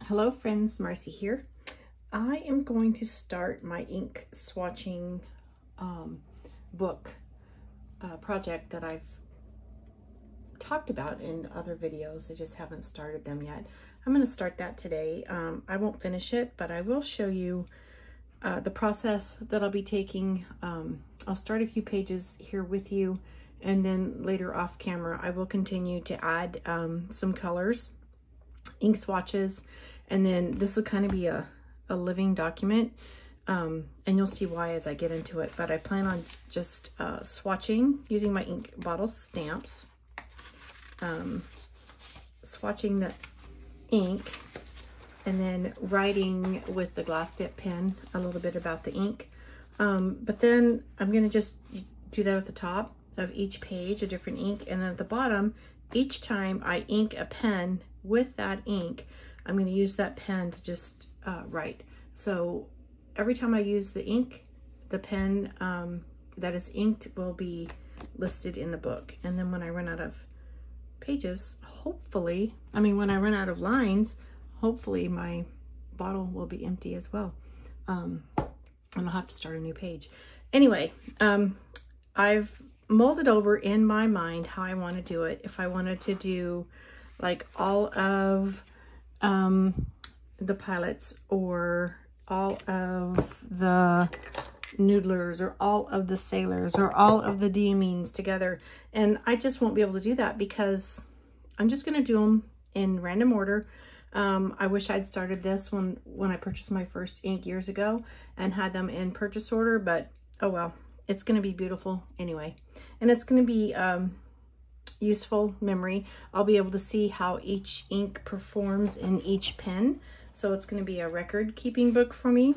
Hello friends, Marcy here. I am going to start my ink swatching book project that I've talked about in other videos. I just haven't started them yet. I'm going to start that today. I won't finish it, but I will show you the process that I'll be taking. I'll start a few pages here with you, and then later off camera I will continue to add some colors, ink swatches, and then this will kind of be a living document, and you'll see why as I get into it. But I plan on just swatching using my ink bottle stamps, swatching the ink, and then writing with the glass dip pen a little bit about the ink. But then I'm going to just do that at the top of each page, a different ink, and then at the bottom, each time I ink a pen with that ink, I'm going to use that pen to just write. So every time I use the ink, the pen that is inked will be listed in the book. And then when I run out of pages, hopefully, when I run out of lines, hopefully my bottle will be empty as well. And I'll have to start a new page. Anyway, I've molded over in my mind how I want to do it. If I wanted to do like all of the pilots, or all of the noodlers, or all of the sailors, or all of the diamines together. And I just won't be able to do that because I'm just going to do them in random order. I wish I'd started this when I purchased my first ink years ago and had them in purchase order, but oh well, it's going to be beautiful anyway. And it's going to be useful memory. I'll be able to see how each ink performs in each pen. So it's going to be a record keeping book for me.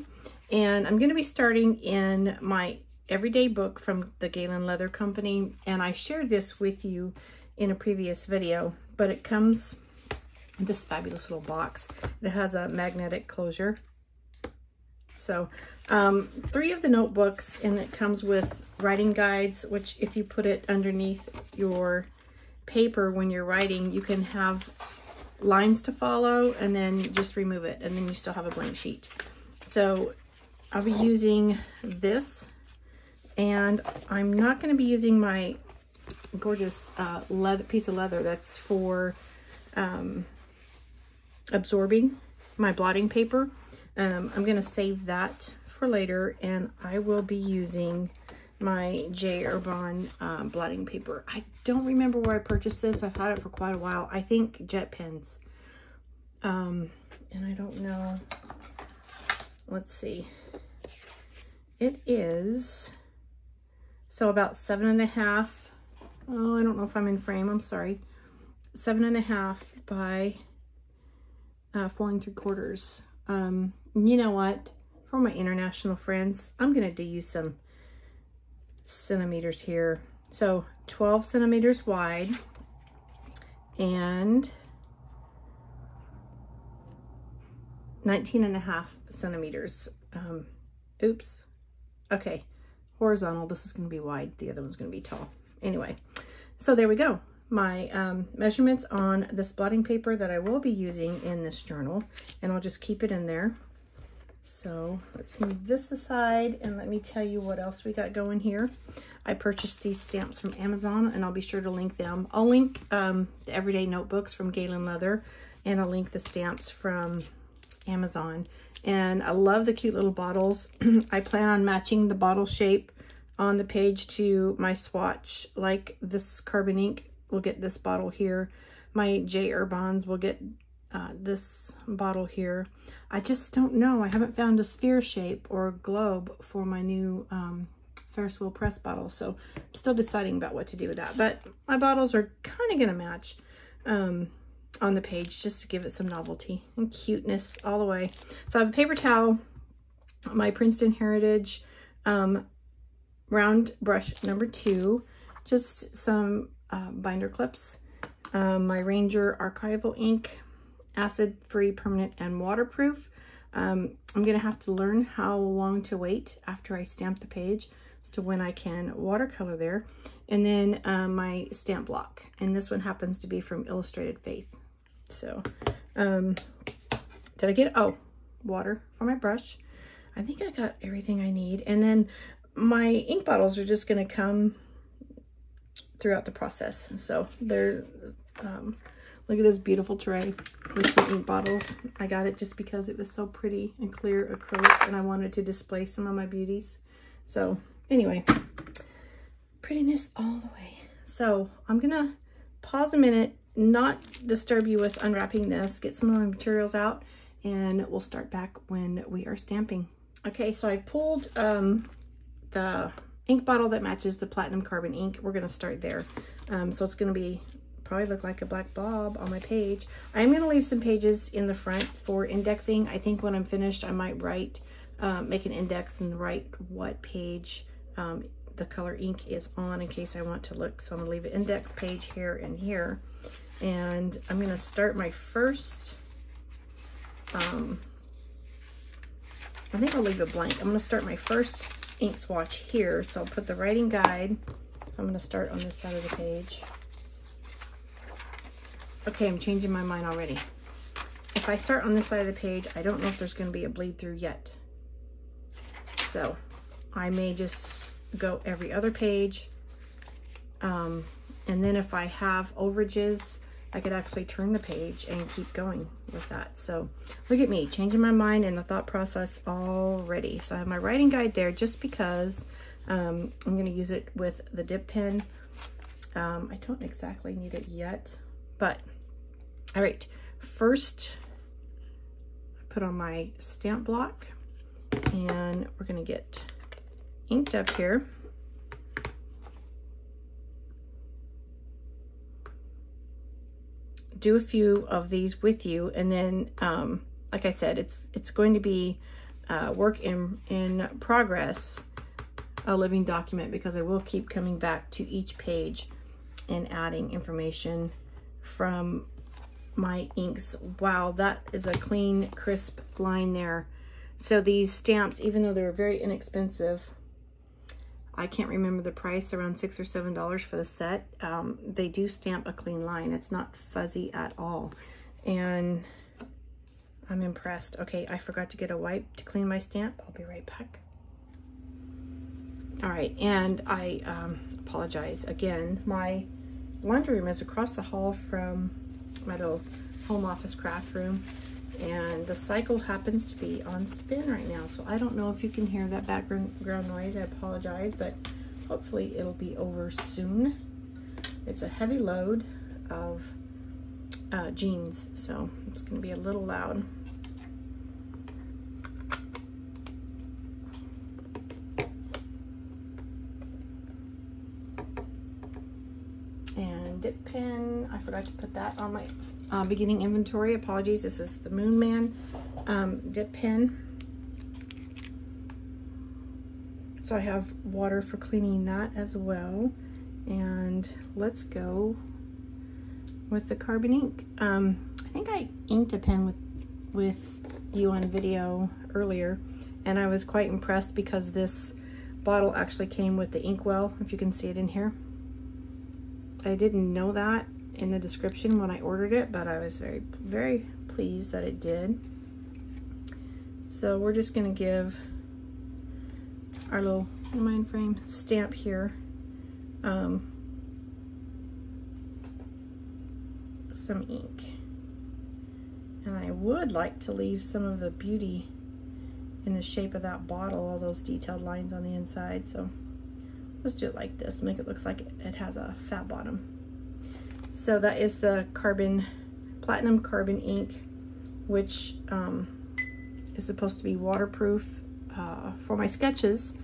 And I'm going to be starting in my everyday book from the Galen Leather Company. And I shared this with you in a previous video, but it comes in this fabulous little box. It has a magnetic closure. So 3 of the notebooks, and it comes with writing guides, which if you put it underneath your paper when you're writing, you can have lines to follow and then just remove it, and then you still have a blank sheet. So I'll be using this, and I'm not going to be using my gorgeous leather piece of leather that's for absorbing my blotting paper. I'm going to save that for later, and I will be using my J. Herbin blotting paper. I don't remember where I purchased this. I've had it for quite a while. I think Jet Pens. And I don't know. Let's see. It is, so about 7.5. Oh, I don't know if I'm in frame. I'm sorry. 7.5 by 4 3/4. You know what? For my international friends, I'm going to use some centimeters here. So 12 centimeters wide and 19.5 centimeters. Oops. Okay. Horizontal. This is going to be wide. The other one's going to be tall. Anyway, so there we go. My measurements on this blotting paper that I will be using in this journal, and I'll just keep it in there. So let's move this aside, and let me tell you what else we got going here. I purchased these stamps from Amazon, and I'll be sure to link them. I'll link the everyday notebooks from Galen Leather, and I'll link the stamps from Amazon. And I love the cute little bottles. I plan on matching the bottle shape on the page to my swatch. Like this carbon ink will get this bottle here. My J. Herbins will get this bottle here. I just don't know. I haven't found a sphere shape or a globe for my new Ferris wheel press bottle, so I'm still deciding about what to do with that. But my bottles are kind of going to match on the page, just to give it some novelty and cuteness all the way. So I have a paper towel, my Princeton Heritage round brush number 2, just some binder clips, my Ranger archival ink, acid-free, permanent, and waterproof. I'm going to have to learn how long to wait after I stamp the page as to when I can watercolor there. And then my stamp block, and this one happens to be from Illustrated Faith. So Did I get, oh, water for my brush. I think I got everything I need. And then my ink bottles are just gonna come throughout the process. So they're, look at this beautiful tray with some ink bottles. I got it just because it was so pretty and clear acrylic and I wanted to display some of my beauties. So anyway, prettiness all the way. So I'm gonna pause a minute, not disturb you with unwrapping this, get some of my materials out, and we'll start back when we are stamping. Okay, so I pulled the ink bottle that matches the platinum carbon ink. We're gonna start there. So it's gonna be, probably look like a black blob on my page. I'm gonna leave some pages in the front for indexing. I think when I'm finished, I might write, make an index and write what page the color ink is on in case I want to look. So I'm gonna leave an index page here and here. And I'm gonna start my first, I think I'll leave it blank. I'm gonna start my first ink swatch here. So I'll put the writing guide. I'm gonna start on this side of the page. Okay, I'm changing my mind already. If I start on this side of the page, I don't know if there's gonna be a bleed through yet. So I may just go every other page. And then if I have overages, I could actually turn the page and keep going with that. So look at me, changing my mind in the thought process already. So I have my writing guide there just because I'm gonna use it with the dip pen. I don't exactly need it yet, but all right. First, I put on my stamp block and we're gonna get inked up here. Do a few of these with you, and then like I said, it's going to be work in progress, a living document, because I will keep coming back to each page and adding information from my inks. Wow, that is a clean, crisp line there. So these stamps, even though they're very inexpensive, I can't remember the price, around $6 or $7 for the set. They do stamp a clean line. It's not fuzzy at all. And I'm impressed. Okay, I forgot to get a wipe to clean my stamp. I'll be right back. All right, and I apologize again. My laundry room is across the hall from my little home office craft room. And the cycle happens to be on spin right now. So I don't know if you can hear that background noise. I apologize, but hopefully it'll be over soon. It's a heavy load of jeans, so it's gonna be a little loud. And dip pen, I forgot to put that on my beginning inventory. Apologies, this is the Moon Man dip pen. So I have water for cleaning that as well. And let's go with the carbon ink. I think I inked a pen with you on video earlier, and I was quite impressed because this bottle actually came with the inkwell, if you can see it in here. I didn't know that in the description when I ordered it, but I was very, very pleased that it did. So we're just gonna give our little mind frame stamp here some ink. And I would like to leave some of the beauty in the shape of that bottle, all those detailed lines on the inside. So let's do it like this, make it look like it has a fat bottom. So that is the platinum carbon ink, which is supposed to be waterproof for my sketches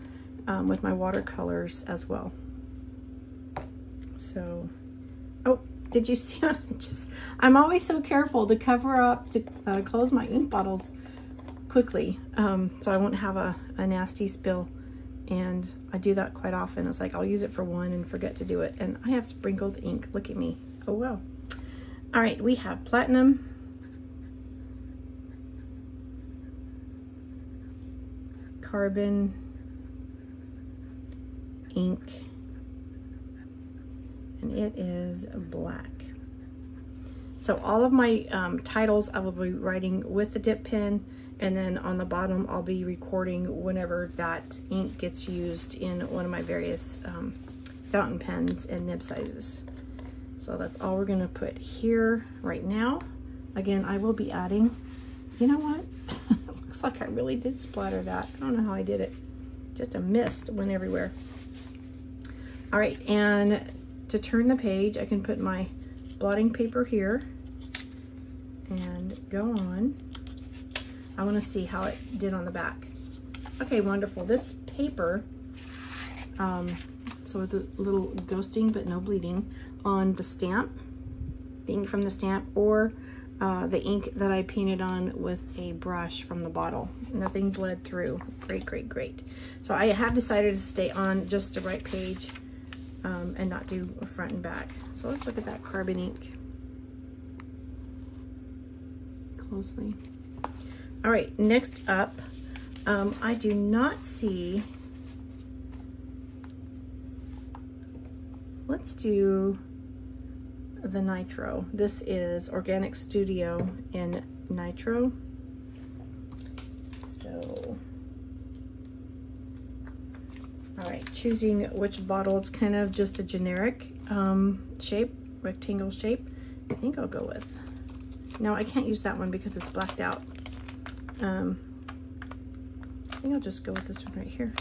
with my watercolors as well. So, oh, did you see? I'm always so careful to cover up, to close my ink bottles quickly, so I won't have a nasty spill. And I do that quite often. It's like I'll use it for one and forget to do it. And I have sprinkled ink. Look at me. Oh, well. All right, we have platinum, carbon ink, and it is black. So all of my titles I will be writing with the dip pen, and then on the bottom I'll be recording whenever that ink gets used in one of my various fountain pens and nib sizes. So that's all we're gonna put here right now. Again, I will be adding, you know what? Looks like I really did splatter that. I don't know how I did it. Just a mist went everywhere. All right, and to turn the page, I can put my blotting paper here and go on. I want to see how it did on the back. Okay, wonderful. This paper, so with a little ghosting but no bleeding on the stamp, the ink from the stamp, or the ink that I painted on with a brush from the bottle. Nothing bled through. Great, great, great. So I have decided to stay on just the right page and not do a front and back. So let's look at that carbon ink closely. All right, next up, I do not see, let's do the Nitro. This is Organic Studio in Nitro. So, all right, choosing which bottle. It's kind of just a generic shape, rectangle shape. I think I'll go with, no, I can't use that one because it's blacked out. I think I'll just go with this one right here.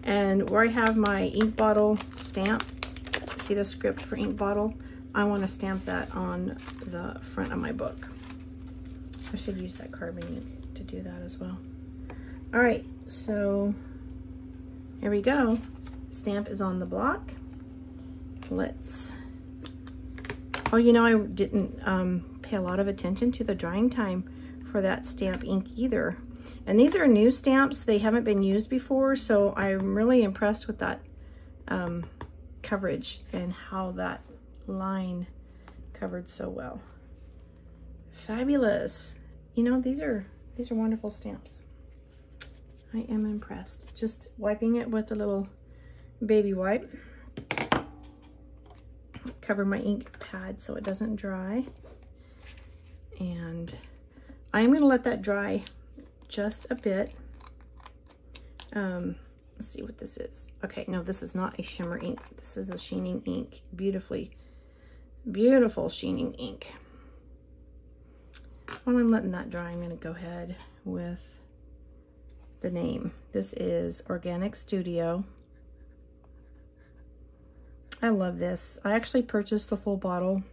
And where I have my ink bottle stamp, see the script for ink bottle? I want to stamp that on the front of my book. I should use that carbon ink to do that as well. All right, so here we go. Stamp is on the block. Let's, oh, you know, I didn't pay a lot of attention to the drying time for that stamp ink either. And these are new stamps. They haven't been used before, so I'm really impressed with that coverage and how that line covered so well. Fabulous. You know, these are wonderful stamps. I am impressed. Just wiping it with a little baby wipe. Cover my ink pad so it doesn't dry. And I'm going to let that dry just a bit. Let's see what this is. Okay, no, this is not a shimmer ink. This is a sheening ink. Beautiful sheening ink. While I'm letting that dry, I'm going to go ahead with the name. This is Organic Studio. I love this. I actually purchased the full bottle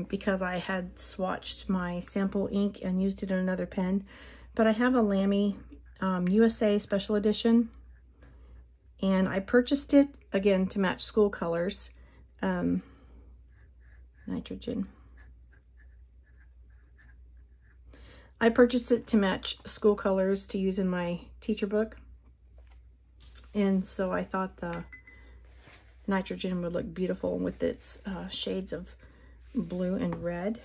because I had swatched my sample ink and used it in another pen. But I have a Lamy USA Special Edition, and I purchased it, again, to match school colors. Nitrogen. I purchased it to match school colors to use in my teacher book. And so I thought the nitrogen would look beautiful with its shades of blue and red.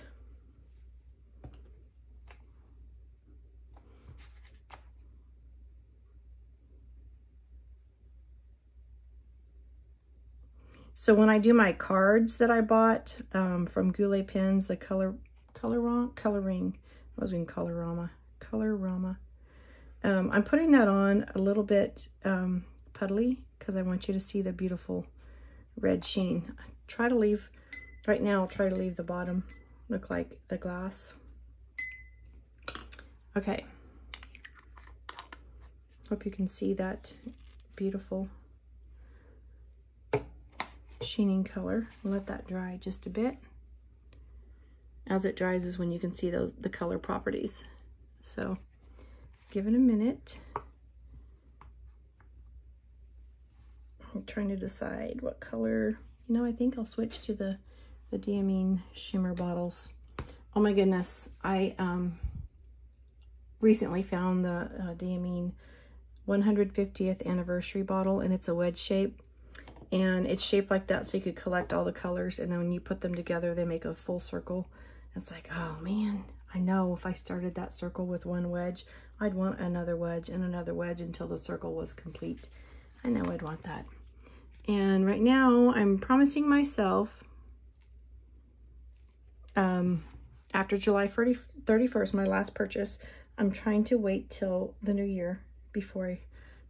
So when I do my cards that I bought from Goulet Pens, the Coloring, I was in Colorama. I'm putting that on a little bit puddly because I want you to see the beautiful red sheen. Try to leave, right now I'll try to leave the bottom look like the glass. Okay. Hope you can see that beautiful sheening color. Let that dry just a bit. As it dries is when you can see the color properties. So give it a minute. I'm trying to decide what color. You know, I think I'll switch to the Diamine shimmer bottles. Oh my goodness, I recently found the Diamine 150th anniversary bottle, and it's a wedge shape. And it's shaped like that so you could collect all the colors, and then when you put them together they make a full circle. It's like, oh man, I know if I started that circle with one wedge, I'd want another wedge and another wedge until the circle was complete. I know I'd want that. And right now I'm promising myself after July 31st, my last purchase, I'm trying to wait till the new year before I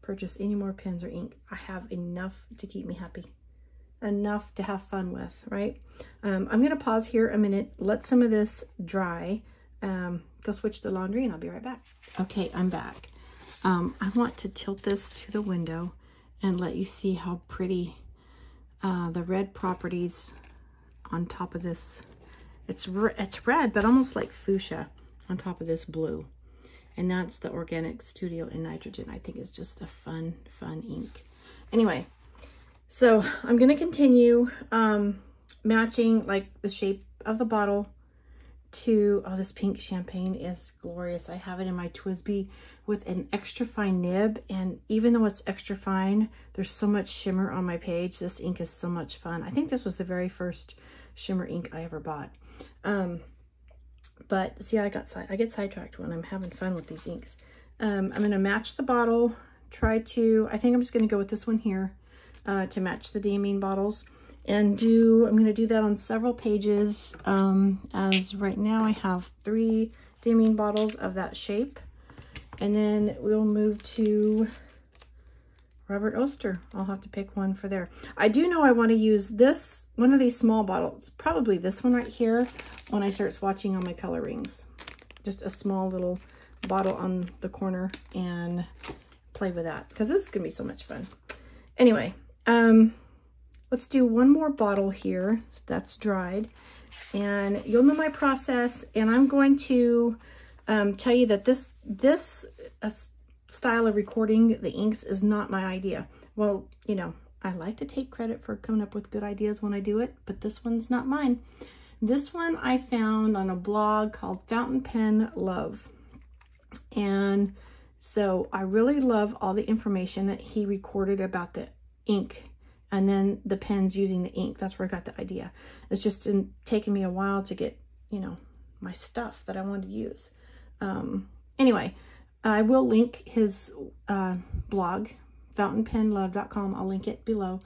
purchase any more pens or ink. I have enough to keep me happy, enough to have fun with, right? I'm going to pause here a minute, let some of this dry, go switch the laundry, and I'll be right back. Okay, I'm back. I want to tilt this to the window and let you see how pretty the red properties on top of this. It's red, but almost like fuchsia on top of this blue. And that's the Organic Studio in Nitrogen. I think it's just a fun ink. Anyway, so I'm going to continue matching like the shape of the bottle to, oh, this pink champagne is glorious. I have it in my TWSBI with an extra fine nib. And even though it's extra fine, there's so much shimmer on my page. This ink is so much fun. I think this was the very first shimmer ink I ever bought. But see, I get sidetracked when I'm having fun with these inks. I'm going to match the bottle, I think I'm just going to go with this one here to match the diamine bottles. And I'm going to do that on several pages, as right now I have 3 diamine bottles of that shape. And then we'll move to Robert Oster. I'll have to pick one for there. I do know I want to use one of these small bottles, probably this one right here, when I start swatching on my color rings. Just a small little bottle on the corner and play with that, because this is going to be so much fun. Anyway, let's do one more bottle here. That's dried. And you'll know my process. And I'm going to tell you that this style of recording the inks is not my idea. Well, you know, I like to take credit for coming up with good ideas when I do it, but this one's not mine. This one I found on a blog called Fountain Pen Love. And so I really love all the information that he recorded about the ink and then the pens using the ink. That's where I got the idea. It's just taken me a while to get, you know, my stuff that I want to use. Anyway, I will link his blog, fountainpenlove.com. I'll link it below,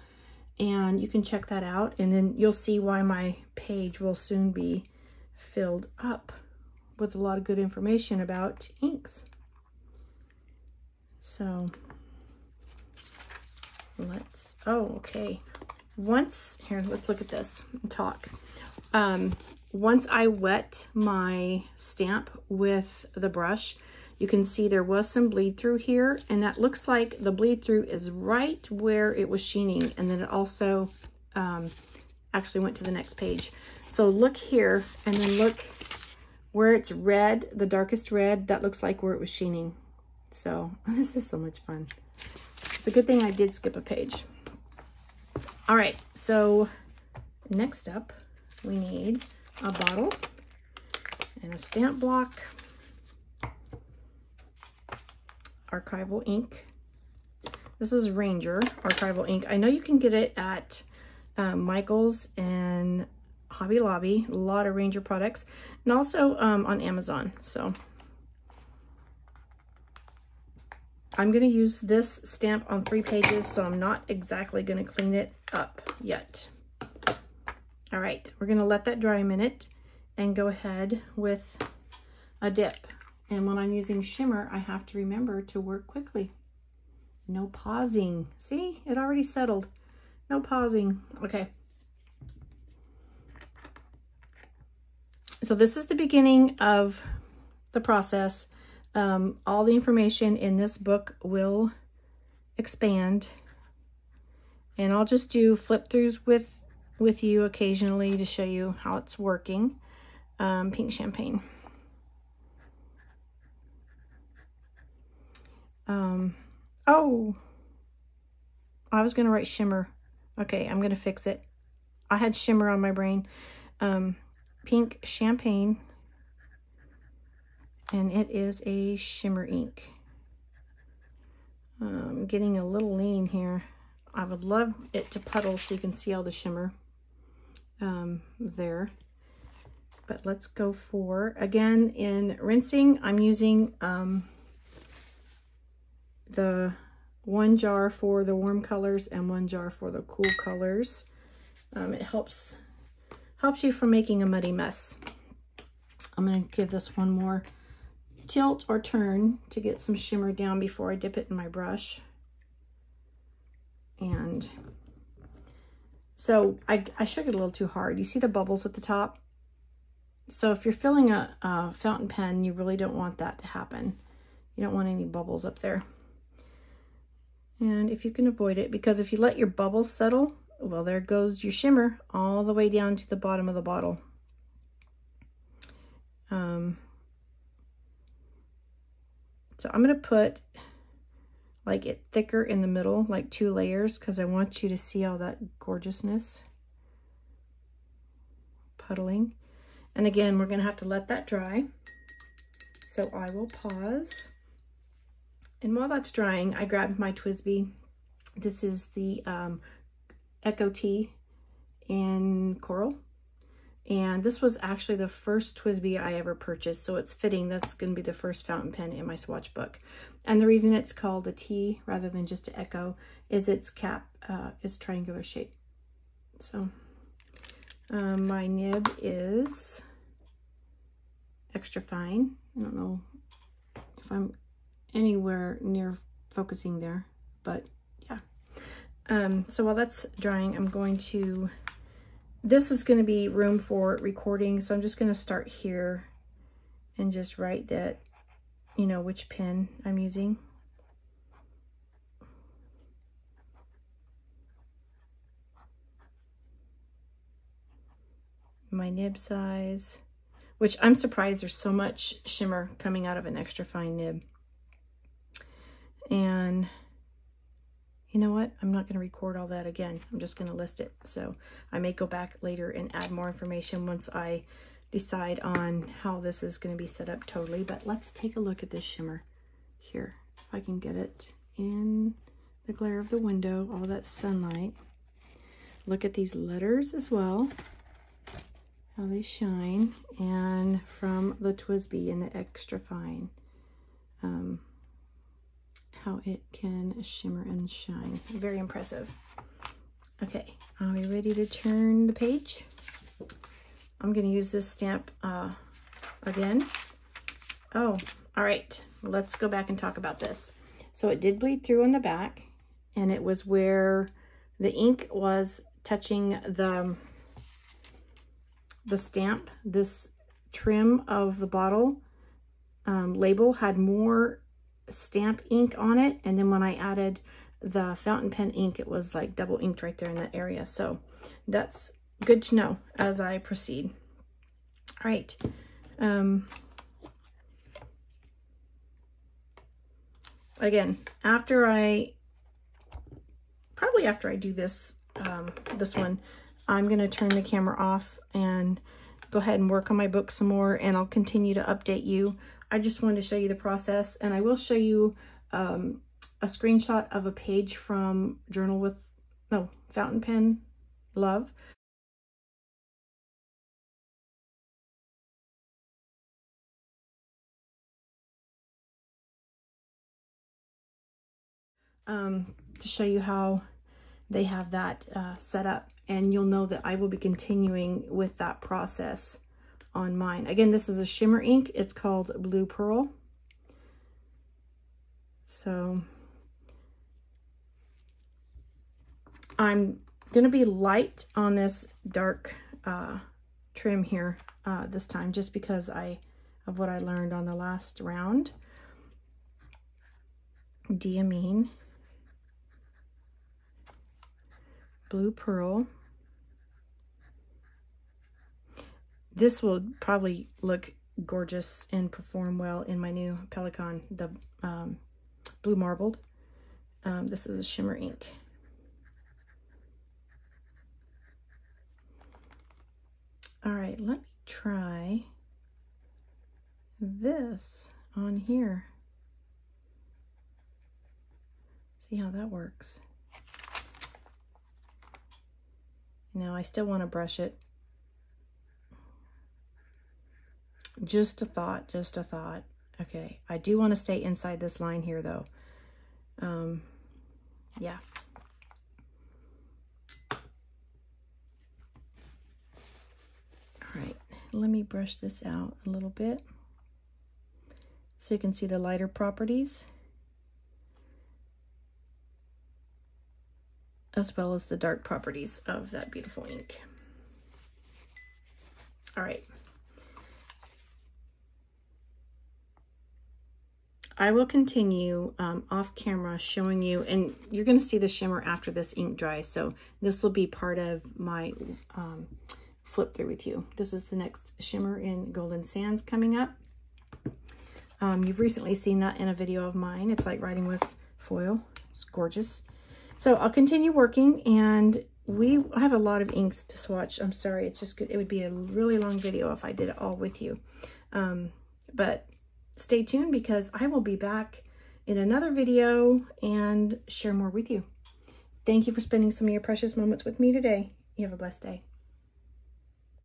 and you can check that out, and then you'll see why my page will soon be filled up with a lot of good information about inks. So okay. Here, let's look at this and talk. Once I wet my stamp with the brush, you can see there was some bleed through here, and that looks like the bleed through is right where it was sheening, and then it also actually went to the next page. So look here, and then look where it's red, the darkest red, that looks like where it was sheening. So this is so much fun. It's a good thing I did skip a page. All right, so next up, we need a bottle and a stamp block, archival ink. This is Ranger archival ink. I know you can get it at Michael's and Hobby Lobby, a lot of Ranger products, and also on Amazon. So I'm going to use this stamp on 3 pages, so I'm not exactly going to clean it up yet. All right, we're going to let that dry a minute and go ahead with a dip. And when I'm using shimmer, I have to remember to work quickly. No pausing. See, it already settled. No pausing. Okay. So this is the beginning of the process. All the information in this book will expand, and I'll just do flip throughs with you occasionally to show you how it's working. Pink champagne. Oh, I was going to write shimmer. Okay, I'm going to fix it. I had shimmer on my brain. Pink champagne. And it is a shimmer ink. I'm getting a little lean here. I would love it to puddle so you can see all the shimmer there. But let's go for, again, in rinsing, I'm using the one jar for the warm colors and one jar for the cool colors. It helps you from making a muddy mess. I'm going to give this one more tilt or turn to get some shimmer down before I dip it in my brush. And so I shook it a little too hard. You see the bubbles at the top? So if you're filling a fountain pen, you really don't want that to happen. You don't want any bubbles up there. And if you can avoid it, because if you let your bubbles settle, well, there goes your shimmer all the way down to the bottom of the bottle. So I'm going to put like it thicker in the middle, like 2 layers, because I want you to see all that gorgeousness puddling. And again, we're going to have to let that dry. So I will pause. And while that's drying, I grabbed my TWSBI. This is the Echo Tea in Coral. And this was actually the first TWSBI I ever purchased, so it's fitting that's going to be the first fountain pen in my swatch book. And the reason it's called a T rather than just an Echo is its cap is triangular shape. So my nib is extra fine. I don't know if I'm anywhere near focusing there, but yeah. So while that's drying, I'm going to... This is going to be room for recording, so I'm just going to start here and just write that, you know, which pen I'm using. My nib size, which I'm surprised there's so much shimmer coming out of an extra fine nib. And you know what? I'm not going to record all that again. I'm just going to list it. So I may go back later and add more information once I decide on how this is going to be set up totally. But let's take a look at this shimmer here. If I can get it in the glare of the window, all that sunlight. Look at these letters as well, how they shine. And from the TWSBI in the extra fine. How it can shimmer and shine. Very impressive. Okay, are we ready to turn the page? I'm going to use this stamp again. Oh, all right. Let's go back and talk about this. So it did bleed through on the back, and it was where the ink was touching the stamp. This trim of the bottle label had more stamp ink on it, and then when I added the fountain pen ink, it was like double inked right there in that area. So that's good to know as I proceed. All right. Again, after I do this this one, I'm going to turn the camera off and go ahead and work on my book some more, and I'll continue to update you. I just wanted to show you the process, and I will show you a screenshot of a page from Fountain Pen Love. To show you how they have that set up, and you'll know that I will be continuing with that process on mine. Again, this is a shimmer ink. It's called Blue Pearl. So I'm going to be light on this dark trim here this time, just because of what I learned on the last round. Diamine, Blue Pearl. This will probably look gorgeous and perform well in my new Pelican, the Blue Marbled. This is a shimmer ink. All right, let me try this on here. See how that works. Now I still want to brush it. Just a thought, just a thought. Okay, I do want to stay inside this line here though. yeah. All right, let me brush this out a little bit so you can see the lighter properties as well as the dark properties of that beautiful ink. All right. I will continue off camera showing you, and you're going to see the shimmer after this ink dries. So this will be part of my flip through with you. This is the next shimmer in Golden Sands coming up. You've recently seen that in a video of mine. It's like writing with foil. It's gorgeous. So I'll continue working, and I have a lot of inks to swatch. I'm sorry, it's just good. It would be a really long video if I did it all with you. But stay tuned because I will be back in another video and share more with you. Thank you for spending some of your precious moments with me today. You have a blessed day.